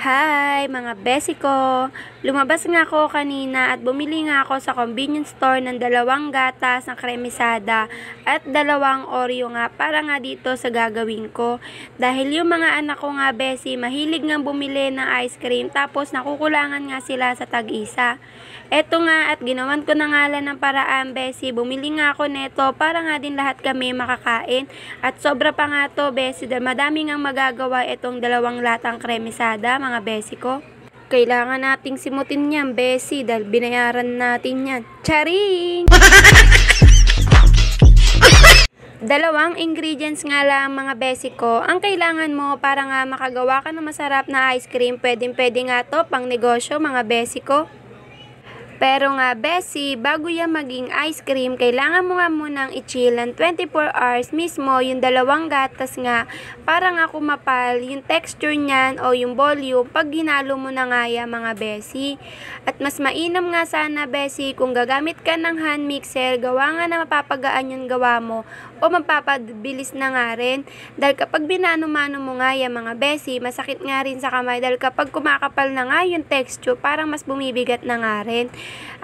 Hi mga besi ko! Lumabas nga ako kanina at bumili nga ako sa convenience store ng 2 gatas ng kremesada at 2 Oreo nga para nga dito sa gagawin ko. Dahil yung mga anak ko nga besi, mahilig nga bumili ng ice cream tapos nakukulangan nga sila sa tag-isa. Eto nga at ginawan ko na nga lang ng paraan besi, bumili nga ako neto para nga din lahat kami makakain. At sobra pa nga to besi, dahil madami nga magagawa itong 2 latang kremesada mga besi ko. Kailangan nating simutin yan, besi, dahil binayaran natin yan. Charing! Dalawang ingredients nga lang mga besi ko ang kailangan mo para nga makagawa ka ng masarap na ice cream. Pwede nga to pang negosyo mga besi ko. Pero nga besi, bago yan maging ice cream, kailangan mo nga munang i-chill ng 24 hours mismo yung 2 gatas nga para nga kumapal yung texture niyan o yung volume pag ginalo mo na nga yan mga besi. At mas mainam nga sana besi kung gagamit ka ng hand mixer, gawa nga na mapapagaan yung gawa mo o mapapabilis na nga rin. Dahil kapag binano-mano mo nga yan mga besi, masakit nga rin sa kamay dahil kapag kumakapal na nga yung texture, parang mas bumibigat na nga rin.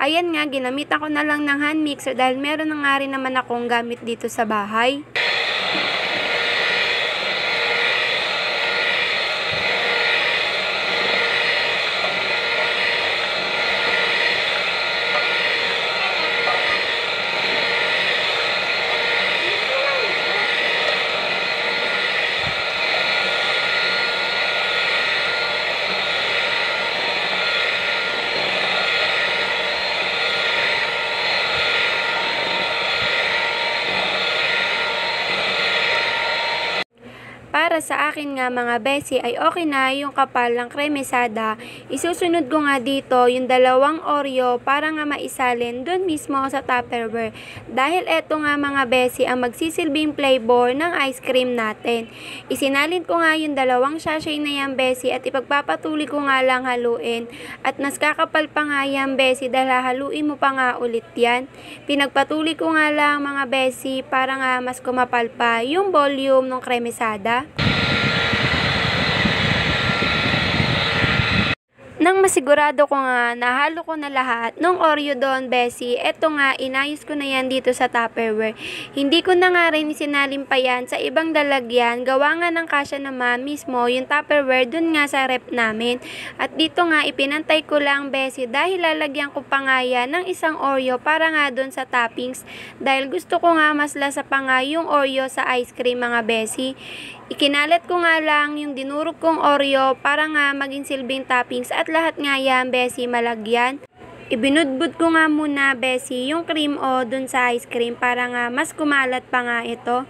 Ayan nga, ginamitan ko na lang ng hand mixer dahil meron na nga rin naman akong gamit dito sa bahay. Para sa akin nga mga besi ay okay na yung kapal ng kremesada. Isusunod ko nga dito yung 2 Oreo para nga maisalin dun mismo sa Tupperware. Dahil eto nga mga besi ang magsisilbing flavor ng ice cream natin. Isinalin ko nga yung 2 sachet na yan besi at ipagpapatuloy ko nga lang haluin. At mas kakapal pa nga yan besi dahil haluin mo pa nga ulit yan. Pinagpatuloy ko nga lang mga besi para nga mas kumapal pa yung volume ng kremesada. Nang masigurado ko nga nahalo ko na lahat ng Oreo doon besi, eto nga inayos ko na yan dito sa Tupperware. Hindi ko na nga rin isinalin pa yan sa ibang lalagyan, gawa nga ng kasya naman mismo yung Tupperware dun nga sa rep namin. At dito nga ipinantay ko lang besi dahil lalagyan ko pa nga yan ng isang Oreo para nga dun sa toppings. Dahil gusto ko nga mas lasa pa nga yung Oreo sa ice cream mga besi. Ikinalat ko nga lang yung dinurog kong Oreo para nga maging silbing toppings at lahat nga yan besi malagyan. Ibinudbud ko nga muna besi yung cream o dun sa ice cream para nga mas kumalat pa nga ito.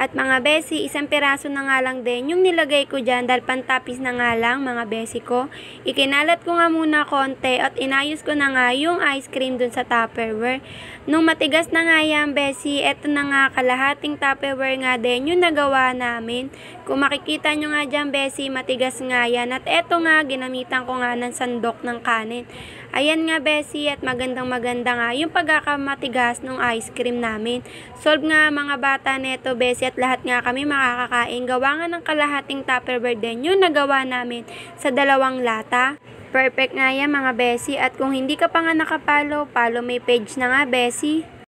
At mga besi, 1 piraso na nga lang din yung nilagay ko dyan dahil pantapis na nga lang mga besi ko. Ikinalat ko nga muna konti at inayos ko na nga yung ice cream dun sa Tupperware. Nung matigas na nga yan besi, eto na nga kalahating Tupperware nga din yung nagawa namin. Kung makikita nyo nga dyan besi, matigas nga yan. At eto nga, ginamitan ko nga ng sandok ng kanin. Ayan nga besi at magandang maganda nga yung pagkakamatigas ng ice cream namin. Solve nga mga bata neto besi at lahat nga kami makakakain. Gawa nga ng kalahating Tupperware din yung nagawa namin sa 2 lata. Perfect nga yan mga besi at kung hindi ka pa nga nakapalo, follow my page na nga besi.